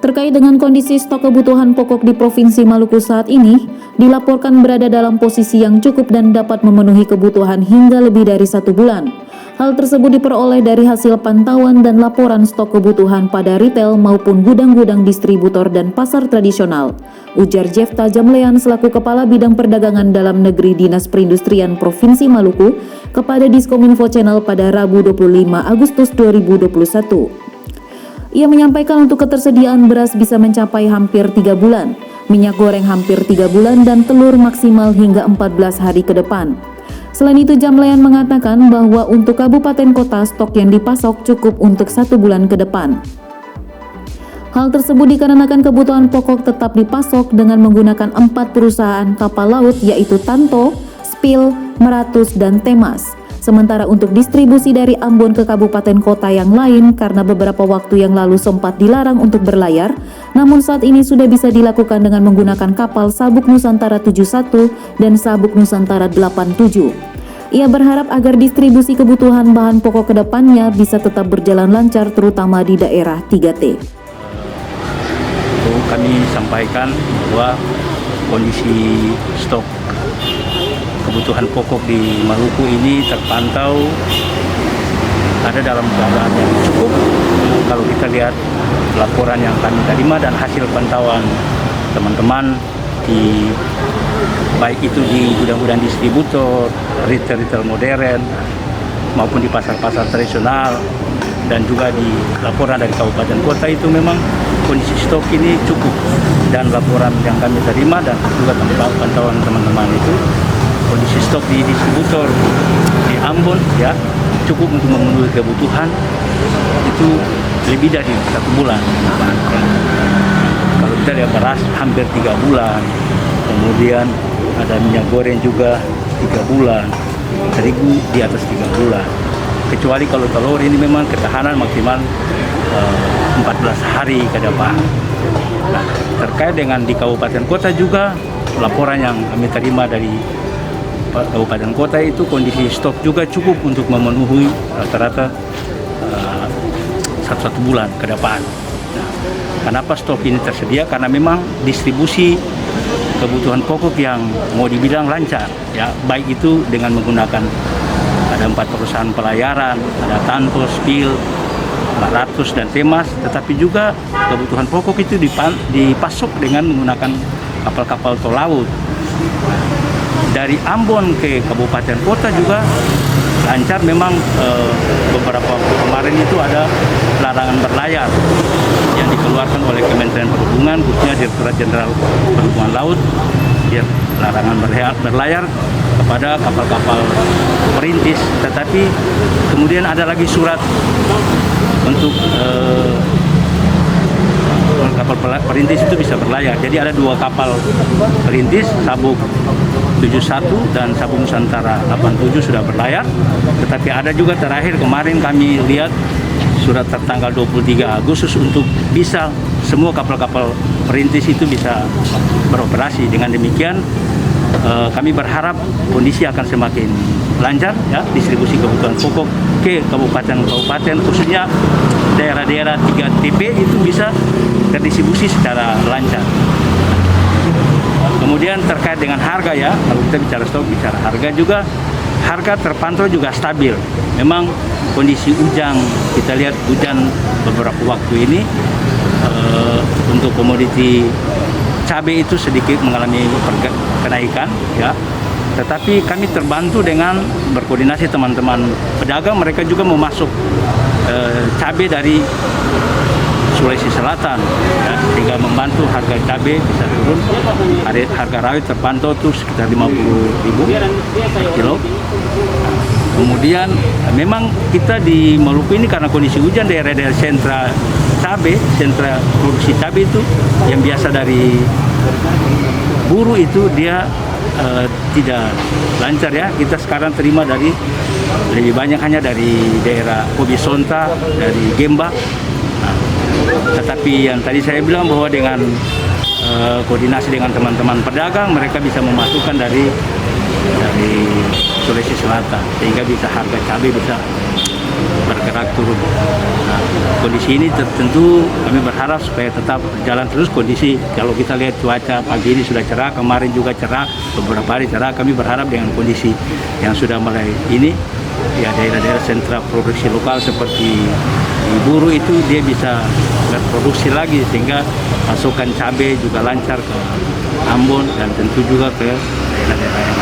Terkait dengan kondisi stok kebutuhan pokok di Provinsi Maluku saat ini, dilaporkan berada dalam posisi yang cukup dan dapat memenuhi kebutuhan hingga lebih dari 1 bulan. Hal tersebut diperoleh dari hasil pantauan dan laporan stok kebutuhan pada retail maupun gudang-gudang distributor dan pasar tradisional, ujar Jefta Jamlean selaku Kepala Bidang Perdagangan Dalam Negeri Dinas Perindustrian Provinsi Maluku kepada Diskominfo Channel pada Rabu 25 Agustus 2021. Ia menyampaikan untuk ketersediaan beras bisa mencapai hampir 3 bulan, minyak goreng hampir 3 bulan, dan telur maksimal hingga 14 hari ke depan. Selain itu, Jamlean mengatakan bahwa untuk kabupaten kota stok yang dipasok cukup untuk 1 bulan ke depan. Hal tersebut dikarenakan kebutuhan pokok tetap dipasok dengan menggunakan 4 perusahaan kapal laut yaitu Tanto, Spil, Meratus, dan Temas. Sementara untuk distribusi dari Ambon ke kabupaten kota yang lain karena beberapa waktu yang lalu sempat dilarang untuk berlayar, namun saat ini sudah bisa dilakukan dengan menggunakan kapal Sabuk Nusantara 71 dan Sabuk Nusantara 87. Ia berharap agar distribusi kebutuhan bahan pokok ke depannya bisa tetap berjalan lancar terutama di daerah 3T. Kami sampaikan bahwa kondisi stok kebutuhan pokok di Maluku ini terpantau ada dalam keadaan yang cukup. Kalau kita lihat laporan yang kami terima dan hasil pantauan teman-teman baik itu di gudang-gudang distributor, retail modern maupun di pasar-pasar tradisional dan juga di laporan dari kabupaten kota, itu memang kondisi stok ini cukup. Dan laporan yang kami terima dan juga pantauan teman-teman itu kondisi stok di distributor di Ambon ya cukup untuk memenuhi kebutuhan itu lebih dari 1 bulan. Kalau kita lihat beras hampir 3 bulan, kemudian ada minyak goreng juga 3 bulan, terigu di atas 3 bulan. Kecuali kalau telur ini memang ketahanan maksimal 14 hari ke depan. Nah, terkait dengan di kabupaten kota juga laporan yang kami terima dari kabupaten kota itu kondisi stok juga cukup untuk memenuhi rata-rata 1 bulan ke depan. Nah, kenapa stok ini tersedia? Karena memang distribusi kebutuhan pokok yang mau dibilang lancar, ya baik itu dengan menggunakan ada 4 perusahaan pelayaran, ada Tanto, Spil, Meratus, dan Temas, tetapi juga kebutuhan pokok itu dipasok dengan menggunakan kapal-kapal tol laut. Dari Ambon ke kabupaten kota juga lancar. Memang beberapa waktu kemarin itu ada larangan berlayar yang dikeluarkan oleh Kementerian Perhubungan, khususnya Direktorat Jenderal Perhubungan Laut, ya, larangan berlayar kepada kapal-kapal perintis. Tetapi kemudian ada lagi surat untuk kapal perintis itu bisa berlayar. Jadi ada 2 kapal perintis, Sabuk 71 dan Sabuk Nusantara 87 sudah berlayar. Tetapi ada juga terakhir kemarin kami lihat surat tertanggal 23 Agustus untuk bisa semua kapal-kapal perintis itu bisa beroperasi. Dengan demikian kami berharap kondisi akan semakin lancar ya, distribusi kebutuhan pokok ke kabupaten-kabupaten, khususnya daerah-daerah 3TP itu bisa terdistribusi secara lancar. Kemudian terkait dengan harga ya, kalau kita bicara stok, bicara harga juga, harga terpantau juga stabil. Memang kondisi hujan, kita lihat hujan beberapa waktu ini untuk komoditi cabai itu sedikit mengalami kenaikan ya. Tetapi kami terbantu dengan berkoordinasi teman-teman pedagang, mereka juga memasuk cabai dari Sulawesi Selatan ya, sehingga membantu harga cabai bisa turun. Harga rawit terpantau tuh sekitar 50.000 per kilo. Kemudian memang kita di Maluku ini karena kondisi hujan, daerah-daerah sentra cabai, sentra produksi cabai itu yang biasa dari buruh itu dia tidak lancar ya. Kita sekarang terima dari lebih banyak hanya dari daerah Obisonta, dari Gemba. Nah, tetapi yang tadi saya bilang bahwa dengan koordinasi dengan teman-teman pedagang, mereka bisa memasukkan dari Sulawesi Selatan sehingga bisa harga cabai bisa bergerak turun. Nah, kondisi ini tentu kami berharap supaya tetap jalan terus kondisi. Kalau kita lihat cuaca pagi ini sudah cerah, kemarin juga cerah, beberapa hari cerah. Kami berharap dengan kondisi yang sudah mulai ini, ya daerah-daerah sentra produksi lokal seperti di Buru itu dia bisa berproduksi lagi sehingga pasokan cabai juga lancar ke Ambon dan tentu juga ke daerah-daerah